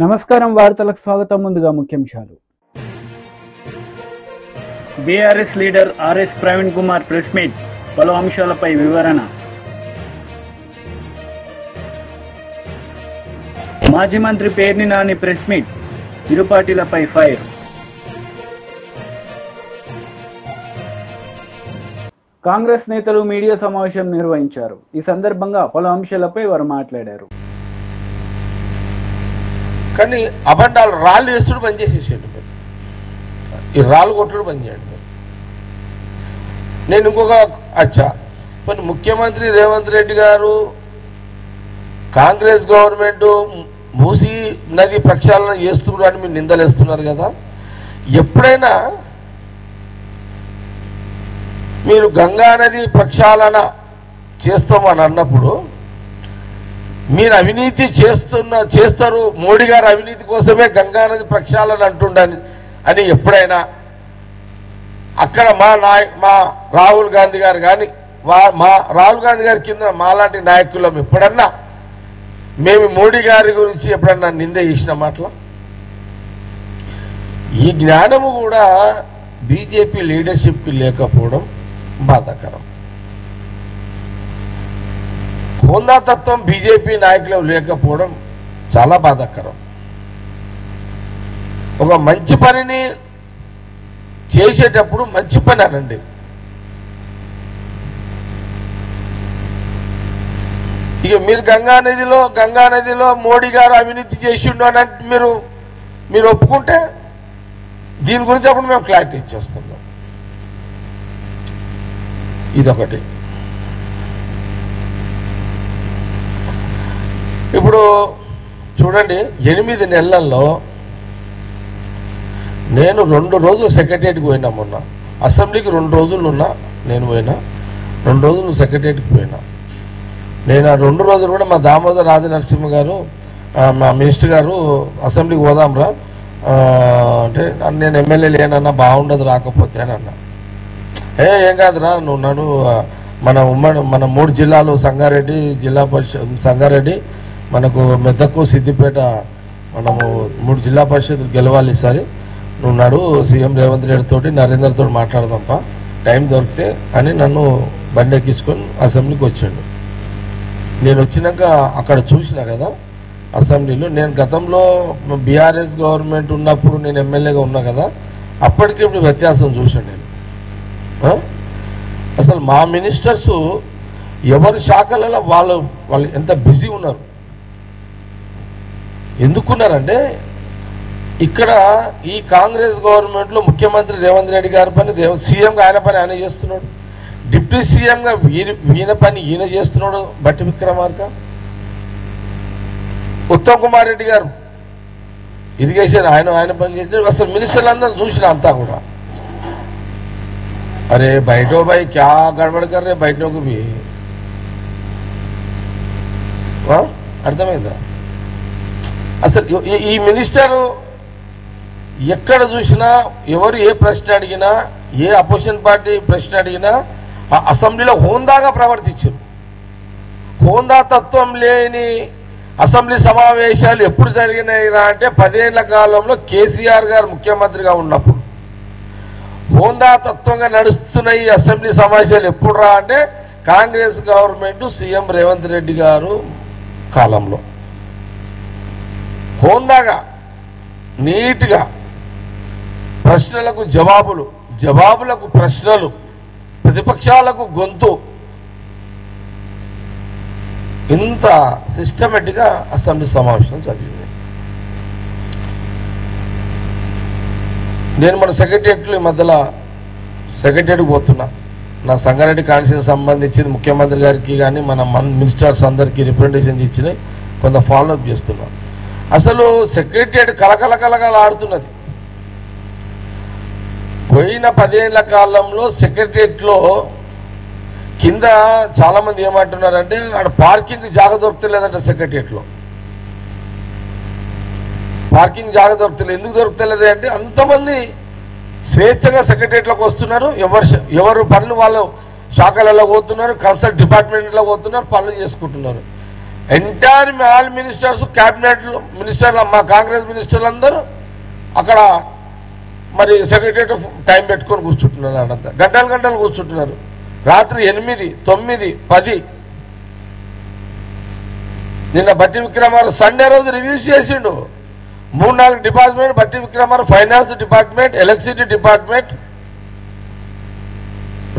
నమస్కారం వార్తలకు స్వాగతం. ముందుగా ముఖ్యాంశాలు. BRS leader RS Praveen Kumar press meet, పలు అంశాలపై వివరణ. మాజీ మంత్రి పేర్ని నాని ప్రెస్ మీట్, ఇరు పార్టీలపై ఫైర్. కాంగ్రెస్ నేతలు మీడియా సమావేశం నిర్వహించారు. ఈ సందర్భంగా పలు అంశాలపై వారు మాట్లాడారు. కానీ అబండాలు రాళ్ళు వేస్తుడు బంద్ చేసేసాడు. ఈ రాళ్ళు కొట్టుడు బంద్ చేయండి. నేను ఇంకొక కొన్ని ముఖ్యమంత్రి రేవంత్ రెడ్డి గారు కాంగ్రెస్ గవర్నమెంట్ మూసీ నది ప్రక్షాళన చేస్తున్నారు అని మీరు నిందలేస్తున్నారు కదా. ఎప్పుడైనా మీరు గంగా నది ప్రక్షాళన చేస్తామని అన్నప్పుడు మీరు అవినీతి చేస్తారు, మోడీ గారు అవినీతి కోసమే గంగానది ప్రక్షాళన అంటుండని అని ఎప్పుడైనా అక్కడ మా రాహుల్ గాంధీ గారు కానీ మా రాహుల్ గాంధీ గారి కింద మాలాంటి నాయకులం ఎప్పుడన్నా మేము మోడీ గారి గురించి ఎప్పుడన్నా నింద చేసిన మాటలు? ఈ జ్ఞానము కూడా బీజేపీ లీడర్షిప్కి లేకపోవడం బాధాకరం. హోందాతత్వం బీజేపీ నాయకులు లేకపోవడం చాలా బాధాకరం. ఒక మంచి పనిని చేసేటప్పుడు మంచి పని అనండి. ఇక మీరు గంగా నదిలో మోడీ గారు అవినీతి చేసిండు అని మీరు ఒప్పుకుంటే దీని గురించి అప్పుడు మేము క్లారిటీ ఇచ్చేస్తున్నాం. ఇదొకటి. ఇప్పుడు చూడండి, 8 నెలల్లో నేను 2 రోజులు సెక్రటరియట్కి పోయినా. మొన్న అసెంబ్లీకి 2 రోజులు ఉన్నా, నేను పోయినా 2 రోజులు సెక్రటరియట్కి పోయినా. నేను ఆ 2 రోజులు కూడా మా దామోదర్ రాజనరసింహ గారు, మా మినిస్టర్ గారు అసెంబ్లీకి పోదాంరా అంటే నేను ఎమ్మెల్యే లేనన్నా బాగుండదు రాకపోతే అని అన్నా. ఏం కాదురా, నువ్వు నన్ను మన 3 జిల్లాలు సంగారెడ్డి జిల్లా పరిషత్, సంగారెడ్డి మనకు మెదకు సిద్దిపేట, మనము 3 జిల్లా పరిషత్తులు గెలవాలి ఈసారి. నువ్వు నాడు సీఎం రేవంత్ రెడ్డి తోటి నరేందర్తో మాట్లాడదాంపా టైం దొరికితే అని నన్ను బండి ఎక్కించుకొని అసెంబ్లీకి వచ్చాడు. నేను వచ్చినాక అక్కడ చూసినా కదా అసెంబ్లీలో, నేను గతంలో బీఆర్ఎస్ గవర్నమెంట్ ఉన్నప్పుడు నేను ఎమ్మెల్యేగా ఉన్నా కదా, అప్పటికి ఇప్పుడు వ్యత్యాసం చూసాను నేను. అసలు మా మినిస్టర్స్ ఎవరి శాఖలలో వాళ్ళు ఎంత బిజీ ఉన్నారు. ఎందుకున్నారంటే ఇక్కడ ఈ కాంగ్రెస్ గవర్నమెంట్లో ముఖ్యమంత్రి రేవంత్ రెడ్డి గారి పని సీఎంగా ఆయన పని ఆయన చేస్తున్నాడు, డిప్యూటీ సీఎంగా ఈయన పని ఈయన చేస్తున్నాడు. బట్టి విక్రమార్క, ఉత్తమ్ కుమార్ రెడ్డి గారు ఇరిగేషన్ ఆయన పని చేసినాడు. అసలు మినిస్టర్లు అందరూ చూసిన అంతా కూడా అరే బయటో భాయ్ క్యా గడబడ కర్ రే బయటకు భీ, అర్థమైందా? అసలు ఈ మినిస్టరు ఎక్కడ చూసినా ఎవరు ఏ ప్రశ్న అడిగినా, ఏ అపోజిషన్ పార్టీ ప్రశ్న అడిగినా ఆ అసెంబ్లీలో హోందాగా ప్రవర్తించారు. హోందా తత్వం లేని అసెంబ్లీ సమావేశాలు ఎప్పుడు జరిగినాయి అంటే 10 ఏళ్ల కాలంలో కేసీఆర్ గారు ముఖ్యమంత్రిగా ఉన్నప్పుడు. హోందా తత్వంగా నడుస్తున్న ఈ అసెంబ్లీ సమావేశాలు ఎప్పుడు అంటే కాంగ్రెస్ గవర్నమెంట్ సీఎం రేవంత్ రెడ్డి గారు కాలంలో. హోందాగా నీట్గా ప్రశ్నలకు జవాబులకు ప్రశ్నలు, ప్రతిపక్షాలకు గొంతు, ఇంత సిస్టమేటిక్గా అసెంబ్లీ సమావేశం జరిగింది. నేను మన సెక్రటరియట్లు ఈ మధ్యలో సెక్రటరియట్కి పోతున్నా. నా సంగారెడ్డి కాన్స్టిట్యూన్సీ సంబంధించింది ముఖ్యమంత్రి గారికి కానీ మన మినిస్టర్స్ అందరికీ రిప్రజెంటేషన్ ఇచ్చిన కొంత ఫాలోఅప్ చేస్తున్నాను. అసలు సెక్రటరియట్ కలకలకలకలాడుతున్నది. పోయిన 10 ఏళ్ల కాలంలో సెక్రటరియట్లో కింద చాలా మంది ఏమంటున్నారంటే అక్కడ పార్కింగ్ జాగ దొరుకుతలేదంట. సెక్రటరియట్లో పార్కింగ్ జాగ దొరుకుతలేదు. ఎందుకు దొరుకుతలేదు అంటే అంతమంది స్వేచ్ఛగా సెక్రటరియట్లోకి వస్తున్నారు. ఎవరు పనులు వాళ్ళు శాఖలలో పోతున్నారు, కన్సల్ట్ డిపార్ట్మెంట్లో పోతున్నారు, పనులు చేసుకుంటున్నారు. ఎంటైర్ ఆల్ మినిస్టర్స్, క్యాబినెట్ మినిస్టర్లు, మా కాంగ్రెస్ మినిస్టర్లు అందరూ అక్కడ మరి సెక్రటరియట్ టైం పెట్టుకొని కూర్చుంటున్నారు. అడంతా గంటలు గంటలు కూర్చుంటున్నారు. రాత్రి 8, 9, 10. నిన్న బట్టి విక్రమార్క సండే రోజు రివ్యూస్ చేసిండు. 3-4 డిపార్ట్మెంట్ బట్టి Vikramarka, finance department, electricity department,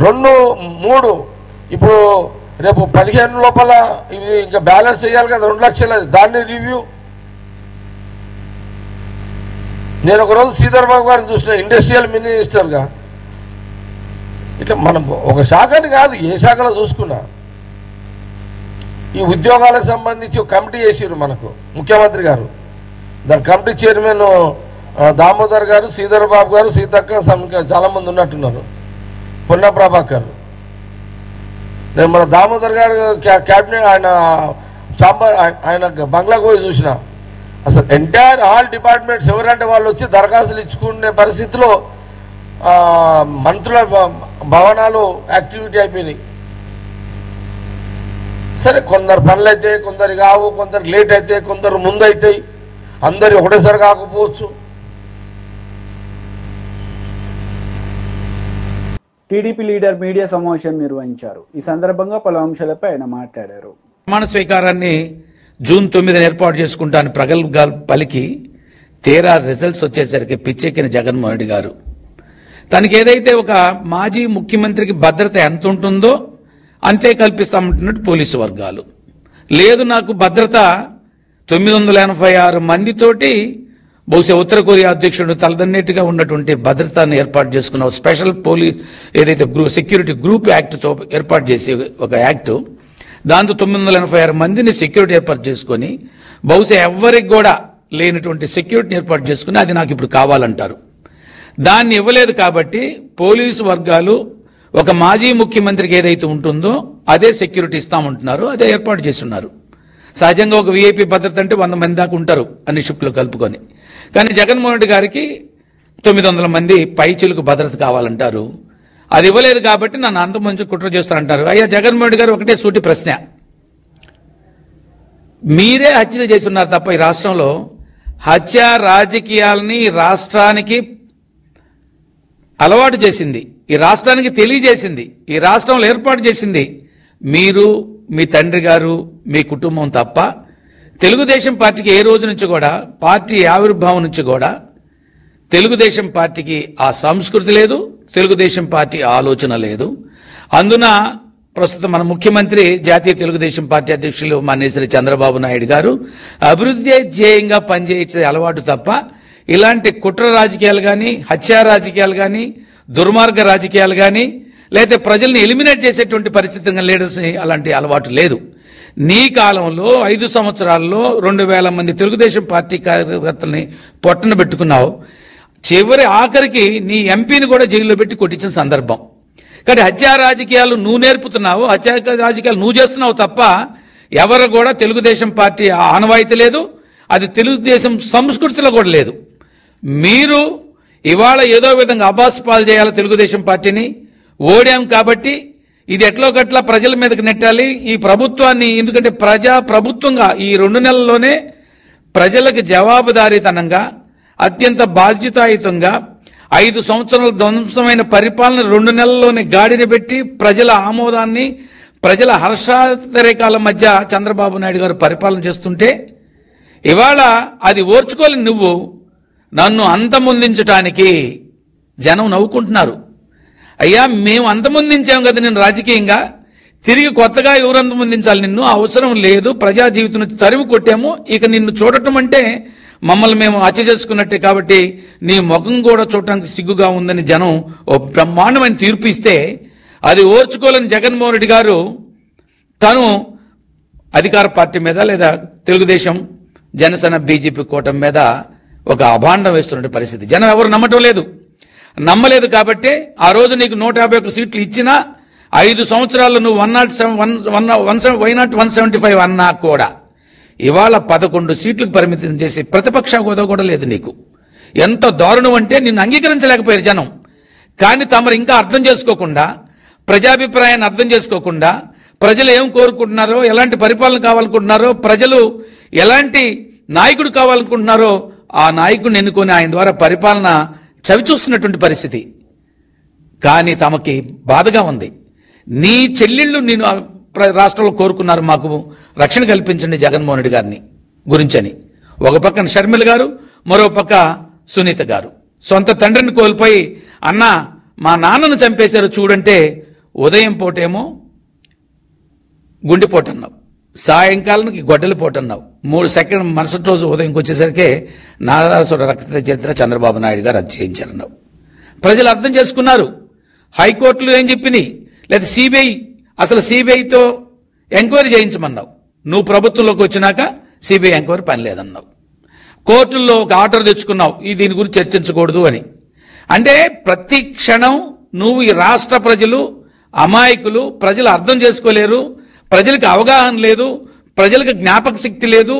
2, 3. ఇప్పుడు రేపు 15 లోపల ఇవి ఇంకా బ్యాలెన్స్ చేయాలి కదా, 2 లక్షలు. దాన్ని రివ్యూ. నేను ఒకరోజు శ్రీధర్ బాబు గారిని చూసిన ఇండస్ట్రియల్ మినిస్టర్గా. ఇట్లా మనం ఒక శాఖని కాదు, ఏ శాఖలో చూసుకున్నా ఈ ఉద్యోగాలకు సంబంధించి ఒక కమిటీ చేసిరు మనకు ముఖ్యమంత్రి గారు. దాని కమిటీ చైర్మన్ దామోదర్ గారు, శ్రీధర్ బాబు గారు, సీతక్క, చాలా మంది ఉన్నట్టున్నారు, పొన్న ప్రభాకర్. నేను మన దామోదర్ గారు క్యాబినెట్ ఆయన చాంబర్ ఆయన బంగ్లాకు పోయి చూసిన. అసలు ఎంటైర్ ఆల్ డిపార్ట్మెంట్స్ ఎవరంటే వాళ్ళు వచ్చి దరఖాస్తులు ఇచ్చుకునే పరిస్థితిలో మంత్రుల భవనాలు యాక్టివిటీ అయిపోయినాయి. సరే, కొందరు పనులు అయితే, కొందరు కావు, కొందరు లేట్ అయితే, కొందరు ముందు అవుతాయి, అందరు ఒకటేసారి కాకపోవచ్చు. టీడీపీ లీడర్ మీడియా సమావేశం నిర్వహించారు. ఈ సందర్భంగా పలు అంశాలపై ఆయన మాట్లాడారు. ప్రమాణ స్వీకారాన్ని జూన్ 9 ఏర్పాటు చేసుకుంటాను ప్రగల్భాలు పలికి తీరా రిజల్ట్స్ వచ్చేసరికి పిచ్చెక్కిన జగన్మోహన్ రెడ్డి గారు తనకి ఏదైతే ఒక మాజీ ముఖ్యమంత్రికి భద్రత ఎంత ఉంటుందో అంతే కల్పిస్తామంటున్నట్టు పోలీసు వర్గాలు. లేదు, నాకు భద్రత 986 మందితోటి బహుశా ఉత్తర కొరియా అధ్యక్షుడు తలదన్నట్టుగా ఉన్నటువంటి భద్రతను ఏర్పాటు చేసుకున్న స్పెషల్ పోలీస్ ఏదైతే సెక్యూరిటీ గ్రూప్ యాక్ట్తో ఏర్పాటు చేసి ఒక యాక్ట్, దాంతో 986 మందిని సెక్యూరిటీ ఏర్పాటు చేసుకుని బహుశా ఎవరికి కూడా లేనటువంటి సెక్యూరిటీని ఏర్పాటు చేసుకుని అది నాకు ఇప్పుడు కావాలంటారు. దాన్ని ఇవ్వలేదు కాబట్టి పోలీసు వర్గాలు ఒక మాజీ ముఖ్యమంత్రికి ఏదైతే ఉంటుందో అదే సెక్యూరిటీ ఇస్తామంటున్నారు, అదే ఏర్పాటు చేస్తున్నారు. సహజంగా ఒక వీఐపీ భద్రత అంటే 100 మంది దాకా ఉంటారు అన్ని షిఫ్ట్లు కలుపుకొని. కానీ జగన్మోహన్ రెడ్డి గారికి 900 మంది పైచిలకు భద్రత కావాలంటారు. అది ఇవ్వలేదు కాబట్టి నన్ను అంతమంది కుట్ర చేస్తారంటారు. అయ్యా జగన్మోహన్ రెడ్డి గారు, ఒకటే సూటి ప్రశ్న, మీరే హత్యలు చేసి ఉన్నారు తప్ప ఈ రాష్ట్రంలో హత్య రాజకీయాలని రాష్ట్రానికి అలవాటు చేసింది, ఈ రాష్ట్రానికి తెలియజేసింది, ఈ రాష్ట్రంలో ఏర్పాటు చేసింది మీరు, మీ తండ్రి గారు, మీ కుటుంబం తప్ప తెలుగుదేశం పార్టీకి ఏ రోజు నుంచి కూడా, పార్టీ ఆవిర్భావం నుంచి కూడా తెలుగుదేశం పార్టీకి ఆ సంస్కృతి లేదు, తెలుగుదేశం పార్టీ ఆలోచన లేదు. అందున ప్రస్తుతం మన ముఖ్యమంత్రి జాతీయ తెలుగుదేశం పార్టీ అధ్యక్షులు మాన్యశ్రీ చంద్రబాబు నాయుడు గారు అభివృద్ధి ధ్యేయంగా పనిచేసే అలవాటు తప్ప ఇలాంటి కుట్ర రాజకీయాలు కానీ, హత్యా రాజకీయాలు కానీ, దుర్మార్గ రాజకీయాలు కానీ, లేకపోతే ప్రజల్ని ఎలిమినేట్ చేసేటువంటి పరిస్థితి లీడర్స్ అలాంటి అలవాటు లేదు. నీ కాలంలో 5 సంవత్సరాల్లో 2000 మంది తెలుగుదేశం పార్టీ కార్యకర్తల్ని పొట్టన పెట్టుకున్నావు. చివరి ఆఖరికి నీ ఎంపీని కూడా జైల్లో పెట్టి కొట్టించిన సందర్భం. కానీ హత్యా రాజకీయాలు నువ్వు నేర్పుతున్నావు, హత్యా రాజకీయాలు నువ్వు చేస్తున్నావు తప్ప ఎవరు కూడా తెలుగుదేశం పార్టీ ఆనవాయితీ లేదు, అది తెలుగుదేశం సంస్కృతిలో కూడా లేదు. మీరు ఇవాళ ఏదో విధంగా అబాస్పాలు చేయాలి తెలుగుదేశం పార్టీని. ఓడాం కాబట్టి ఇది ఎట్లో గట్లా ప్రజల మీదకి నెట్టాలి ఈ ప్రభుత్వాన్ని. ఎందుకంటే ప్రభుత్వంగా ఈ 2 నెలల్లోనే ప్రజలకు జవాబుదారీతనంగా, అత్యంత బాధ్యతాయుతంగా 5 సంవత్సరాల ధ్వంసమైన పరిపాలన 2 నెలల్లోనే గాడిన పెట్టి ప్రజల ఆమోదాన్ని, ప్రజల హర్షాతిరేకాల మధ్య చంద్రబాబు నాయుడు గారు పరిపాలన చేస్తుంటే ఇవాళ అది ఓర్చుకోలేని నువ్వు నన్ను అంతమొందించడానికి జనం నవ్వుకుంటున్నారు. అయ్యా, మేము అంతమొందించాం కదా నేను రాజకీయంగా, తిరిగి కొత్తగా ఎవరు అంతమొందించాలి నిన్ను? అవసరం లేదు, ప్రజా జీవితం తరిమి కొట్టాము, ఇక నిన్ను చూడటం అంటే మమ్మల్ని మేము హత్య చేసుకున్నట్టే, కాబట్టి నీ ముఖం కూడా చూడటానికి సిగ్గుగా ఉందని జనం ఓ బ్రహ్మాండమైన తీర్పు ఇస్తే అది ఓర్చుకోలేని జగన్మోహన్ రెడ్డి గారు తను అధికార పార్టీ మీద లేదా తెలుగుదేశం, జనసేన, బీజేపీ కూటమి మీద ఒక అభాండం వేస్తున్న పరిస్థితి. జనం ఎవరు నమ్మలేదు కాబట్టి ఆ రోజు నీకు 151 సీట్లు ఇచ్చినా 5 సంవత్సరాల్లో నువ్వు 175 అన్నా కూడా ఇవాళ 11 సీట్లకు పరిమితం చేసి ప్రతిపక్ష హోదా కూడా లేదు నీకు. ఎంత దారుణం అంటే నిన్ను అంగీకరించలేకపోయారు జనం. కానీ తమరు ఇంకా అర్థం చేసుకోకుండా, ప్రజాభిప్రాయాన్ని అర్థం చేసుకోకుండా, ప్రజలు ఏం కోరుకుంటున్నారో, ఎలాంటి పరిపాలన కావాలనుకుంటున్నారో, ప్రజలు ఎలాంటి నాయకుడు కావాలనుకుంటున్నారో ఆ నాయకుడిని ఎన్నుకొని ఆయన ద్వారా పరిపాలన చవిచూస్తున్నటువంటి పరిస్థితి. కానీ తమకి బాధగా ఉంది. నీ చెల్లెళ్ళు నేను రాష్ట్రంలో కోరుకున్నారు, మాకు రక్షణ కల్పించండి జగన్మోహన్ రెడ్డి గారిని గురించని. ఒక పక్కన షర్మిల గారు, మరో పక్క సునీత గారు సొంత తండ్రిని కోల్పోయి అన్న మా నాన్నను చంపేశారు చూడంటే ఉదయం పూటేమో గుండెపోటు అన్నావు, సాయంకాలానికి గొడ్డలి పోటు అన్నావు, 3 సెకండ్ మరుసటి రోజు ఉదయంకి వచ్చేసరికి నారాసుర రక్త చరిత్ర చంద్రబాబు నాయుడు గారు అది చేయించారన్నావు. ప్రజలు అర్థం చేసుకున్నారు. హైకోర్టులు ఏం చెప్పినాయి, లేదా సిబిఐ, అసలు సిబిఐతో ఎంక్వైరీ చేయించమన్నావు. నువ్వు ప్రభుత్వంలోకి వచ్చినాక సిబిఐ ఎంక్వైరీ పని లేదన్నావు. కోర్టుల్లో ఒక ఆర్డర్ తెచ్చుకున్నావు, దీని గురించి చర్చించకూడదు అని. అంటే ప్రతి క్షణం నువ్వు ఈ రాష్ట్ర ప్రజలు అమాయకులు, ప్రజలు అర్థం చేసుకోలేరు, ప్రజలకు అవగాహన లేదు, ప్రజలకు జ్ఞాపక శక్తి లేదు,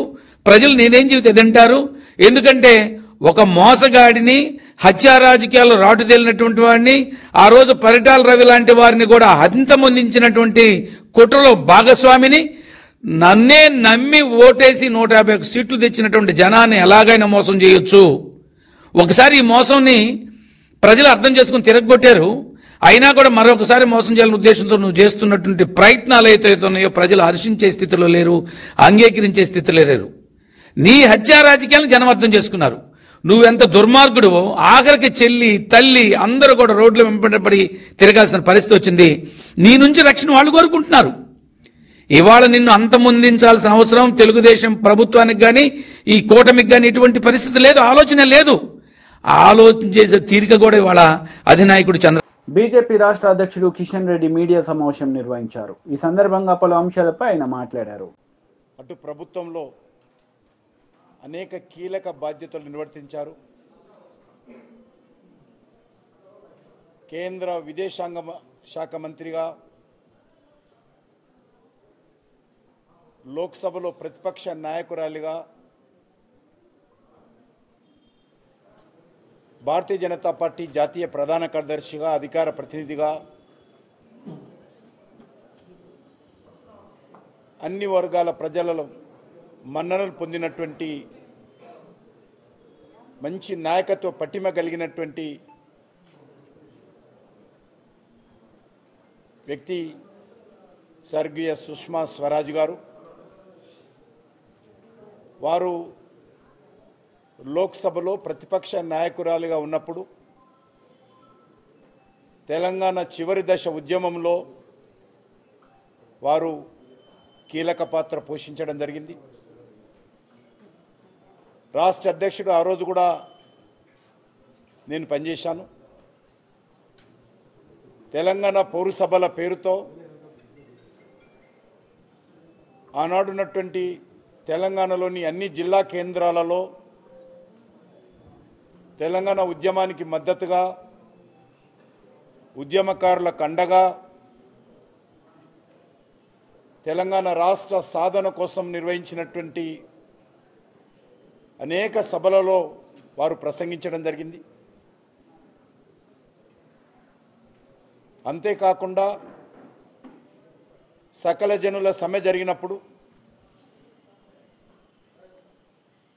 ప్రజలు నేనేం చెబితే తింటారు. ఎందుకంటే ఒక మోసగాడిని, హత్యా రాజకీయాల్లో రాటు తేలినటువంటి వాడిని, ఆ రోజు పరిటాల రవి లాంటి వారిని కూడా అంతమొందించినటువంటి కుట్రలో భాగస్వామిని, నన్నే నమ్మి ఓటేసి 151 సీట్లు తెచ్చినటువంటి జనాన్ని ఎలాగైనా మోసం చేయొచ్చు. ఒకసారి ఈ మోసంని ప్రజలు అర్థం చేసుకుని తిరగొట్టారు. అయినా కూడా మరొకసారి మోసం చేయాలనే ఉద్దేశంతో నువ్వు చేస్తున్నటువంటి ప్రయత్నాలు ఏవైతున్నాయో ప్రజలు హర్షించే స్థితిలో లేరు, అంగీకరించే స్థితిలో లేరు. నీ హత్యా రాజకీయాలను జనం అర్థం చేసుకున్నారు. నువ్వెంత దుర్మార్గుడువో ఆఖరికి చెల్లి, తల్లి అందరూ కూడా రోడ్ల వెంబడి తిరగాల్సిన పరిస్థితి వచ్చింది. నీ నుంచి రక్షణ వాళ్ళు కోరుకుంటున్నారు. ఇవాళ నిన్ను అంతమొందించాల్సిన అవసరం తెలుగుదేశం ప్రభుత్వానికి కానీ ఈ కూటమికి కానీ ఎటువంటి పరిస్థితి లేదు, ఆలోచన లేదు. ఆలోచన చేసే తీరిక కూడా ఇవాళ అధినాయకుడు చంద్ర బీజేపీ రాష్ట్ర అధ్యక్షుడు కిషన్ రెడ్డి మీడియా సమావేశం నిర్వహించారు. ఈ సందర్భంగా పలు అంశాలపై ఆయన మాట్లాడారు. అటు ప్రభుత్వంలో అనేక కీలక బాధ్యతలు నిర్వర్తించారు. కేంద్ర విదేశాంగ శాఖ మంత్రిగా, లోక్సభలో ప్రతిపక్ష నాయకురాలిగా, భారతీయ జనతా పార్టీ జాతీయ ప్రధాన కార్యదర్శిగా, అధికార ప్రతినిధిగా అన్ని వర్గాల ప్రజలలో మన్ననలు పొందినటువంటి మంచి నాయకత్వ పటిమ కలిగినటువంటి వ్యక్తి స్వర్గీయ సుష్మా స్వరాజ్ గారు. వారు లోక్సభలో ప్రతిపక్ష నాయకురాలిగా ఉన్నప్పుడు తెలంగాణ చివరి దశ ఉద్యమంలో వారు కీలక పాత్ర పోషించడం జరిగింది. రాష్ట్ర అధ్యక్షుడు ఆ రోజు కూడా నేను పనిచేశాను. తెలంగాణ పౌరసభల పేరుతో ఆనాడున్నటువంటి తెలంగాణలోని అన్ని జిల్లా కేంద్రాలలో తెలంగాణ ఉద్యమానికి మద్దతుగా, ఉద్యమకారులకు అండగా, తెలంగాణ రాష్ట్ర సాధన కోసం నిర్వహించినటువంటి అనేక సభలలో వారు ప్రసంగించడం జరిగింది. అంతేకాకుండా సకల జనుల సమ్మె జరిగినప్పుడు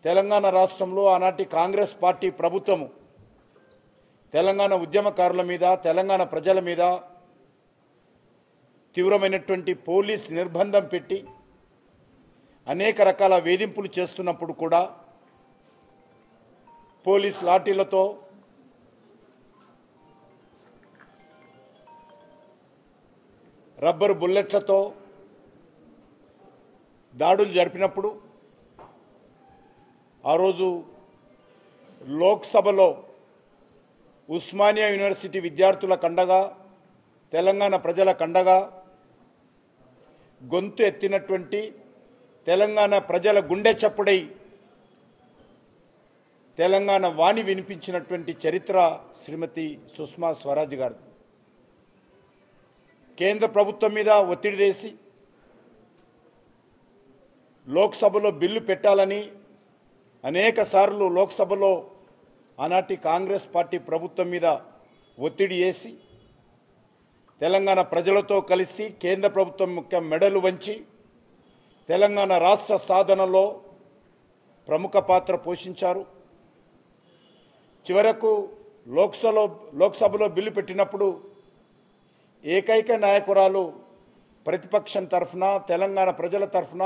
తెలంగాణ రాష్ట్రంలో ఆనాటి కాంగ్రెస్ పార్టీ ప్రభుత్వము తెలంగాణ ఉద్యమకారుల మీద, తెలంగాణ ప్రజల మీద తీవ్రమైనటువంటి పోలీస్ నిర్బంధం పెట్టి అనేక రకాల వేధింపులు చేస్తున్నప్పుడు కూడా పోలీస్ లాఠీలతో, రబ్బరు బుల్లెట్లతో దాడులు జరిపినప్పుడు ఆ రోజు లోక్సభలో ఉస్మానియా యూనివర్సిటీ విద్యార్థుల కండగా, తెలంగాణ ప్రజల కండగా గొంతు ఎత్తినటువంటి, తెలంగాణ ప్రజల గుండె చప్పుడై తెలంగాణ వాణి వినిపించినటువంటి చరిత్ర శ్రీమతి సుష్మా స్వరాజ్ గారు. కేంద్ర ప్రభుత్వం మీద ఒత్తిడి చేసి లోక్సభలో బిల్లు పెట్టాలని అనేక సార్లు లోక్సభలో ఆనాటి కాంగ్రెస్ పార్టీ ప్రభుత్వం మీద ఒత్తిడి చేసి తెలంగాణ ప్రజలతో కలిసి కేంద్ర ప్రభుత్వం ముఖ్య మెడలు వంచి తెలంగాణ రాష్ట్ర సాధనలో ప్రముఖ పాత్ర పోషించారు. చివరకు లోక్సభలో బిల్లు పెట్టినప్పుడు ఏకైక నాయకురాలు ప్రతిపక్షం తరఫున తెలంగాణ ప్రజల తరఫున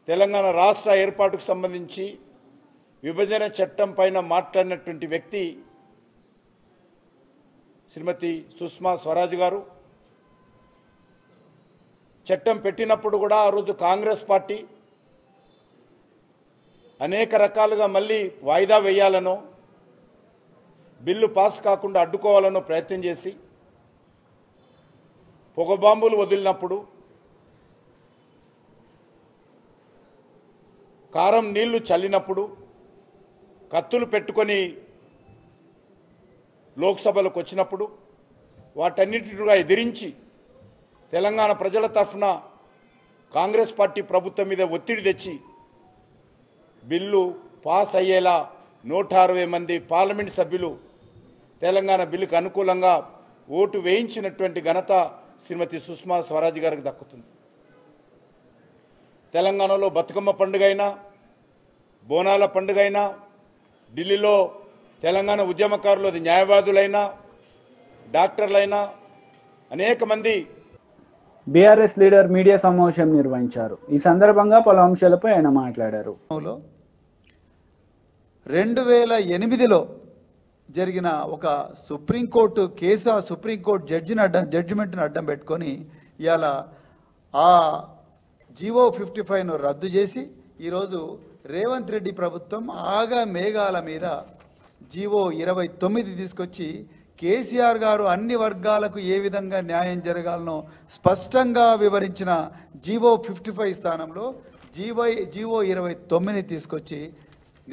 తెలంగాణ రాష్ట్ర ఏర్పాటుకు సంబంధించి విభజన చట్టం పైన మాట్లాడినటువంటి వ్యక్తి శ్రీమతి సుష్మా స్వరాజ్ గారు. చట్టం పెట్టినప్పుడు కూడా ఆ రోజు కాంగ్రెస్ పార్టీ అనేక రకాలుగా మళ్ళీ వాయిదా వేయాలనో బిల్లు పాస్ కాకుండా అడ్డుకోవాలనో ప్రయత్నం చేసి పొగబాంబులు వదిలినప్పుడు కారం నీళ్లు చల్లినప్పుడు కత్తులు పెట్టుకొని లోక్సభలోకి వచ్చినప్పుడు వాటన్నిటిగా ఎదిరించి తెలంగాణ ప్రజల తరఫున కాంగ్రెస్ పార్టీ ప్రభుత్వం మీద ఒత్తిడి తెచ్చి బిల్లు పాస్ అయ్యేలా 160 మంది పార్లమెంట్ సభ్యులు తెలంగాణ బిల్లుకు అనుకూలంగా ఓటు వేయించినటువంటి ఘనత శ్రీమతి సుష్మా స్వరాజ్ గారికి దక్కుతుంది. తెలంగాణలో బతుకమ్మ పండుగ అయినా బోనాల పండుగ అయినా ఢిల్లీలో తెలంగాణ ఉద్యమకారులు అది న్యాయవాదులైనా డాక్టర్లైనా అనేక మంది బీఆర్ఎస్ లీడర్ మీడియా సమావేశం నిర్వహించారు. ఈ సందర్భంగా పలు అంశాలపై ఆయన మాట్లాడారు. 2008లో జరిగిన ఒక సుప్రీంకోర్టు కేసు, ఆ సుప్రీంకోర్టు జడ్జిమెంట్ని అడ్డం పెట్టుకొని ఇవాళ ఆ జీవో 55ను రద్దు చేసి ఈరోజు రేవంత్ రెడ్డి ప్రభుత్వం ఆగా మేఘాల మీద జీవో 29 తీసుకొచ్చి కేసీఆర్ గారు అన్ని వర్గాలకు ఏ విధంగా న్యాయం జరగాలనో స్పష్టంగా వివరించిన జీవో 55 స్థానంలో జీవో 29ని తీసుకొచ్చి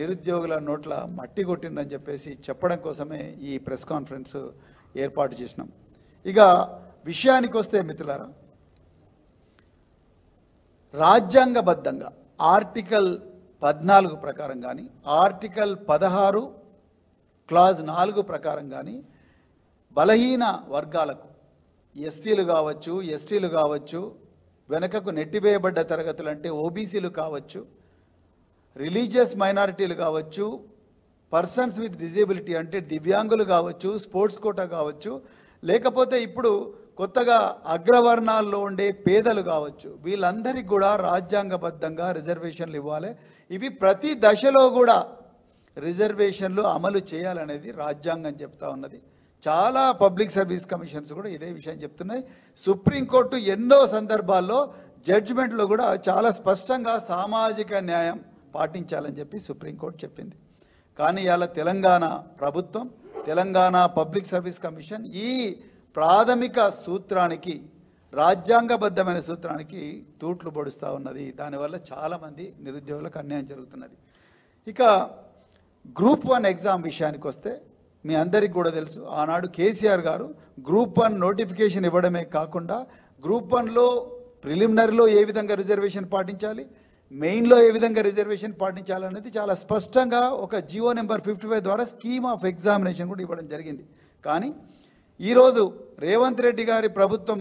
నిరుద్యోగుల నోట్ల మట్టి కొట్టిందని చెప్పేసి చెప్పడం కోసమే ఈ ప్రెస్ కాన్ఫరెన్స్ ఏర్పాటు చేసినాం. ఇక విషయానికి వస్తే మిత్రులారా, రాజ్యాంగబద్ధంగా ఆర్టికల్ 14 ప్రకారం కానీ ఆర్టికల్ 16 క్లాజ్ 4 ప్రకారం కానీ బలహీన వర్గాలకు ఎస్సీలు కావచ్చు, ఎస్టీలు కావచ్చు, వెనకకు నెట్టివేయబడ్డ తరగతులు అంటే ఓబీసీలు కావచ్చు, రిలీజియస్ మైనారిటీలు కావచ్చు, పర్సన్స్ విత్ డిజేబిలిటీ అంటే దివ్యాంగులు కావచ్చు, స్పోర్ట్స్ కోటా కావచ్చు, లేకపోతే ఇప్పుడు కొత్తగా అగ్రవర్ణాల్లో ఉండే పేదలు కావచ్చు, వీళ్ళందరికీ కూడా రాజ్యాంగబద్ధంగా రిజర్వేషన్లు ఇవ్వాలి. ఇవి ప్రతి దశలో కూడా రిజర్వేషన్లు అమలు చేయాలనేది రాజ్యాంగం చెప్తా ఉన్నది. చాలా పబ్లిక్ సర్వీస్ కమిషన్స్ కూడా ఇదే విషయం చెప్తున్నాయి. సుప్రీంకోర్టు ఎన్నో సందర్భాల్లో జడ్జిమెంట్లో కూడా చాలా స్పష్టంగా సామాజిక న్యాయం పాటించాలని చెప్పి సుప్రీంకోర్టు చెప్పింది. కానీ ఇవాళ తెలంగాణ ప్రభుత్వం, తెలంగాణ పబ్లిక్ సర్వీస్ కమిషన్ ఈ ప్రాథమిక సూత్రానికి, రాజ్యాంగబద్ధమైన సూత్రానికి తూట్లు పొడుస్తూ ఉన్నది. దానివల్ల చాలామంది నిరుద్యోగులకు అన్యాయం జరుగుతున్నది. ఇక గ్రూప్ 1 ఎగ్జామ్ విషయానికి వస్తే మీ అందరికీ కూడా తెలుసు, ఆనాడు కేసీఆర్ గారు గ్రూప్ 1 నోటిఫికేషన్ ఇవ్వడమే కాకుండా గ్రూప్ 1లో ప్రిలిమినరీలో ఏ విధంగా రిజర్వేషన్ పాటించాలి, మెయిన్లో ఏ విధంగా రిజర్వేషన్ పాటించాలనేది చాలా స్పష్టంగా ఒక జీవో నెంబర్ 55 ద్వారా స్కీమ్ ఆఫ్ ఎగ్జామినేషన్ కూడా ఇవ్వడం జరిగింది. కానీ ఈరోజు రేవంత్ రెడ్డి గారి ప్రభుత్వం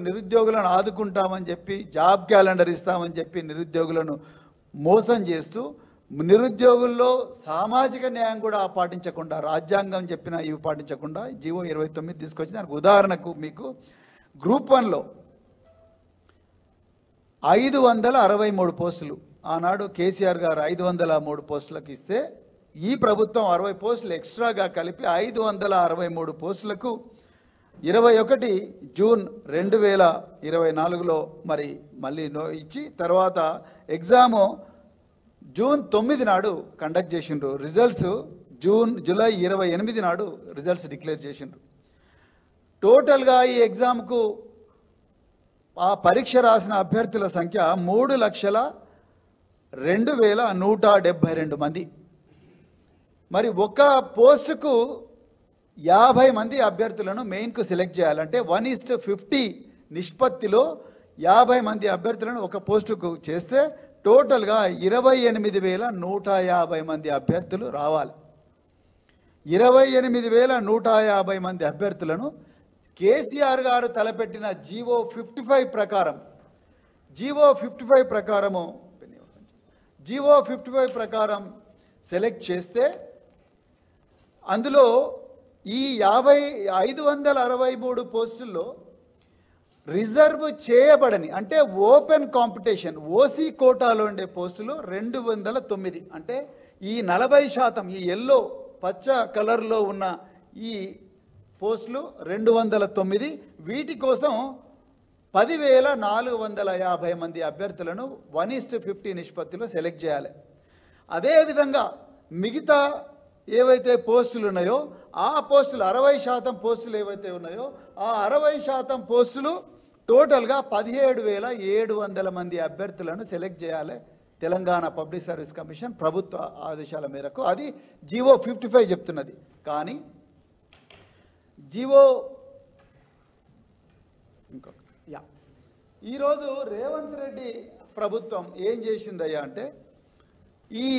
నిరుద్యోగులను ఆదుకుంటామని చెప్పి, జాబ్ క్యాలెండర్ ఇస్తామని చెప్పి నిరుద్యోగులను మోసం చేస్తూ, నిరుద్యోగుల్లో సామాజిక న్యాయం కూడా పాటించకుండా, రాజ్యాంగం చెప్పిన ఇవి పాటించకుండా జీవో 29 తీసుకొచ్చి, దానికి ఉదాహరణకు మీకు గ్రూప్ 1లో 563 పోస్టులు ఆనాడు కేసీఆర్ గారు 503 పోస్టులకు ఇస్తే ఈ ప్రభుత్వం 60 పోస్టులు ఎక్స్ట్రాగా కలిపి 563 పోస్టులకు 21 జూన్ 2024లో మరి మళ్ళీ ఇచ్చి తర్వాత ఎగ్జాము జూన్ 9 నాడు కండక్ట్ చేసిండ్రు. రిజల్ట్స్ జూలై 28 నాడు రిజల్ట్స్ డిక్లేర్ చేసిండ్రు. టోటల్గా ఈ ఎగ్జామ్కు ఆ పరీక్ష రాసిన అభ్యర్థుల సంఖ్య 3,02,172 మంది. మరి ఒక పోస్టుకు 50 మంది అభ్యర్థులను మెయిన్కు సెలెక్ట్ చేయాలంటే 1:50 నిష్పత్తిలో 50 మంది అభ్యర్థులను ఒక పోస్టుకు చేస్తే టోటల్గా 28,150 మంది అభ్యర్థులు రావాలి. 28,150 మంది అభ్యర్థులను కేసీఆర్ గారు తలపెట్టిన జీవో 55 ప్రకారం జీవో 55 ప్రకారం సెలెక్ట్ చేస్తే అందులో ఈ 563 పోస్టుల్లో రిజర్వ్ చేయబడని అంటే ఓపెన్ కాంపిటీషన్ ఓసీ కోటాలో ఉండే పోస్టులు 209. అంటే ఈ 40% ఈ ఎల్లో పచ్చ కలర్లో ఉన్న ఈ పోస్టులు 209. వీటి కోసం 10,450 మంది అభ్యర్థులను 1:50 నిష్పత్తిలో సెలెక్ట్ చేయాలి. అదేవిధంగా మిగతా ఏవైతే పోస్టులు ఉన్నాయో ఆ పోస్టులు 60% పోస్టులు ఏవైతే ఉన్నాయో ఆ 60% పోస్టులు టోటల్గా 17,700 మంది అభ్యర్థులను సెలెక్ట్ చేయాలి. తెలంగాణ పబ్లిక్ సర్వీస్ కమిషన్ ప్రభుత్వ ఆదేశాల మేరకు అది జీవో 55 చెప్తున్నది. కానీ జీవో ఈరోజు రేవంత్ రెడ్డి ప్రభుత్వం ఏం చేసిందయ్యా అంటే ఈ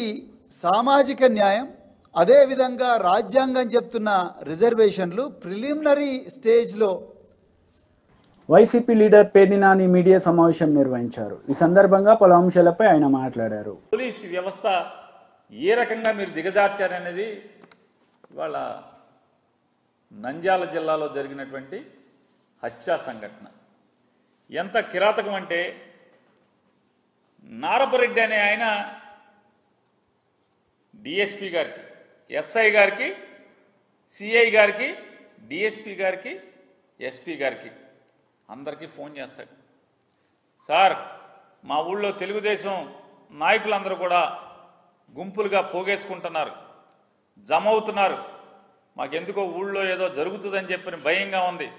సామాజిక న్యాయం అదేవిధంగా రాజ్యాంగం చెప్తున్న రిజర్వేషన్లు ప్రిలిమినరీ స్టేజ్లో YCP leader Perni Nani media సమావేశం నిర్వహించారు. ఈ సందర్భంగా పలు అంశాలపై ఆయన మాట్లాడారు. పోలీసు వ్యవస్థ ఏ రకంగా మీరు దిగజార్చారనేది ఇవాళ నంద్యాల జిల్లాలో జరిగినటువంటి హత్యా సంఘటన ఎంత కిరాతకం అంటే నారపరెడ్డి అనే ఆయన డిఎస్పీ గారికి, ఎస్ఐ గారికి, సిఐ గారికి, డిఎస్పీ గారికి, ఎస్పీ గారికి అందరికీ ఫోన్ చేస్తాడు. సార్, మా ఊళ్ళో తెలుగుదేశం నాయకులందరూ కూడా గుంపులుగా పోగేసుకుంటున్నారు, జమ అవుతున్నారు. మాకెందుకో ఊళ్ళో ఏదో జరుగుతుందని చెప్పని భయంగా ఉంది,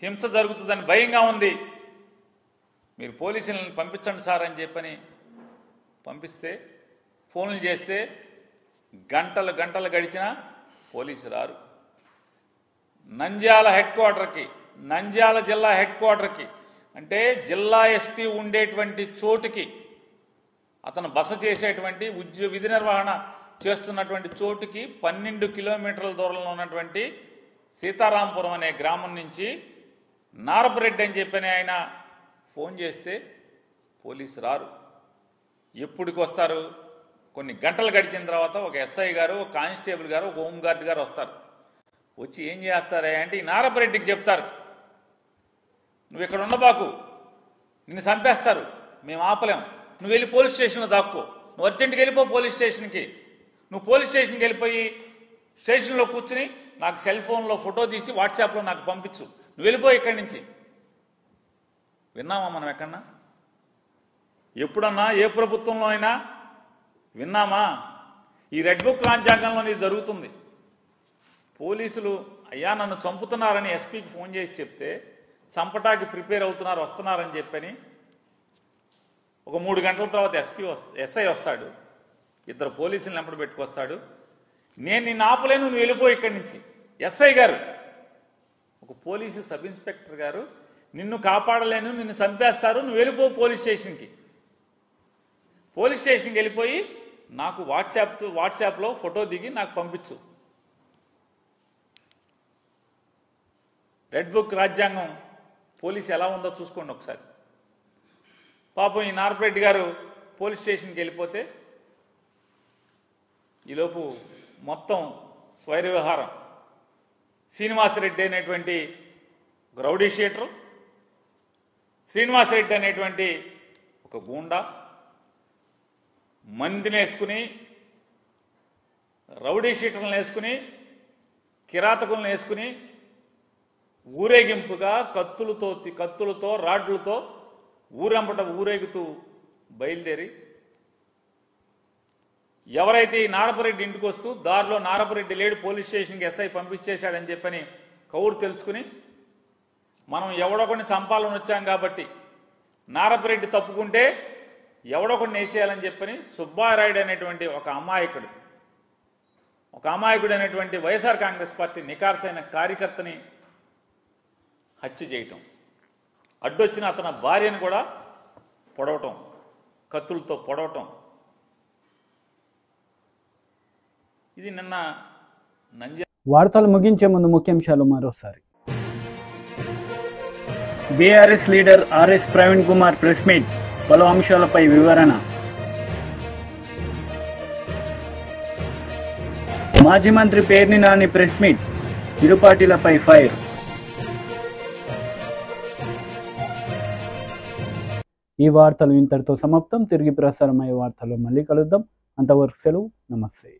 హింస జరుగుతుందని భయంగా ఉంది, మీరు పోలీసులను పంపించండి సార్ అని చెప్పని పంపిస్తే ఫోన్లు చేస్తే గంటలు గంటలు గడిచినా పోలీసు రారు. నంద్యాల హెడ్ క్వార్టర్కి, నంద్యాల జిల్లా హెడ్ క్వార్టర్కి అంటే జిల్లా ఎస్పీ ఉండేటువంటి చోటుకి, అతను బస చేసేటువంటి విధి నిర్వహణ చేస్తున్నటువంటి చోటుకి 12 కిలోమీటర్ల దూరంలో ఉన్నటువంటి సీతారాంపురం అనే గ్రామం నుంచి నారపరెడ్డి అని చెప్పని ఆయన ఫోన్ చేస్తే పోలీసు రారు. ఎప్పటికి వస్తారు? కొన్ని గంటలు గడిచిన తర్వాత ఒక ఎస్ఐ గారు, ఒక కానిస్టేబుల్ గారు, ఒక హోంగార్డ్ గారు వస్తారు. వచ్చి ఏం చేస్తారా అంటే ఈ నారపరెడ్డికి చెప్తారు, నువ్వు ఇక్కడ ఉండబాకు, నిన్ను చంపేస్తారు, మేము ఆపలేం, నువ్వు వెళ్ళి పోలీస్ స్టేషన్లో దాక్కో, నువ్వు అర్జెంట్కి వెళ్ళిపో పోలీస్ స్టేషన్కి, నువ్వు పోలీస్ స్టేషన్కి వెళ్ళిపోయి స్టేషన్లో కూర్చుని నాకు సెల్ ఫోన్లో ఫోటో తీసి వాట్సాప్లో నాకు పంపించు, నువ్వు వెళ్ళిపో ఇక్కడి నుంచి. విన్నామా మనం ఎక్కడన్నా? ఎప్పుడన్నా ఏ ప్రభుత్వంలో అయినా విన్నామా? ఈ రెడ్ బుక్ రాజ్యాంగంలో ఇది జరుగుతుంది. పోలీసులు అయ్యా నన్ను చంపుతున్నారని ఎస్పీకి ఫోన్ చేసి చెప్తే చంపటానికి ప్రిపేర్ అవుతున్నారు, వస్తున్నారని చెప్పని ఒక 3 గంటల తర్వాత ఎస్ఐ వస్తాడు, 2 పోలీసులను వెంపడి పెట్టుకొస్తాడు. నేను నిన్ను ఆపలేను, నువ్వు వెళ్ళిపో ఇక్కడి నుంచి. ఎస్ఐ గారు, ఒక పోలీసు సబ్ ఇన్స్పెక్టర్ గారు, నిన్ను కాపాడలేను, నిన్ను చంపేస్తారు, నువ్వు వెళ్ళిపో పోలీస్ స్టేషన్కి. పోలీస్ స్టేషన్కి వెళ్ళిపోయి నాకు వాట్సాప్లో ఫోటో దిగి నాకు పంపించు. రెడ్ బుక్ రాజ్యాంగం పోలీసు ఎలా ఉందో చూసుకోండి ఒకసారి. పాపం ఈ నారపరెడ్డి గారు పోలీస్ స్టేషన్కి వెళ్ళిపోతే ఈలోపు మొత్తం స్వైర వ్యవహారం. శ్రీనివాసరెడ్డి అనేటువంటి రౌడీ షీటరు, శ్రీనివాసరెడ్డి అనేటువంటి ఒక గూండా మందిని వేసుకుని, రౌడీ షీటర్లను వేసుకుని, కిరాతకులను వేసుకుని ఊరేగింపుగా కత్తులతో రాడ్లతో ఊరంపట ఊరేగుతూ బయలుదేరి ఎవరైతే ఈ నారపరెడ్డి ఇంటికి వస్తూ దారిలో నారపరెడ్డి లేడు, పోలీస్ స్టేషన్కి ఎస్ఐ పంపించేశాడని చెప్పని కౌరు తెలుసుకుని మనం ఎవడొకడిని చంపాలని వచ్చాం కాబట్టి నారపరెడ్డి తప్పుకుంటే ఎవడొకడిని వేసేయాలని చెప్పని సుబ్బారాయుడు అనేటువంటి ఒక అమాయకుడు అనేటువంటి వైఎస్ఆర్ కాంగ్రెస్ పార్టీ నికార్సైన కార్యకర్తని హత్య చేయటం, అడ్డొచ్చిన అతని భార్యను కూడా పొడవటం, కత్తులతో పొడవటం. ఇది నిన్న వార్తలు ముగించే ముందు ముఖ్యాంశాలు మరోసారి. BRS leader RS Praveen Kumar press meet, పలు అంశాలపై వివరణ. మాజీ మంత్రి పేర్ని నాని ప్రెస్ మీట్, ఇరు పార్టీలపై ఫైర్. ఈ వార్తలు ఇంతటితో సమాప్తం. తిరిగి ప్రసారమయ్యే వార్తల్లో మళ్ళీ కలుద్దాం. అంతవరకు సెలవు. నమస్తే.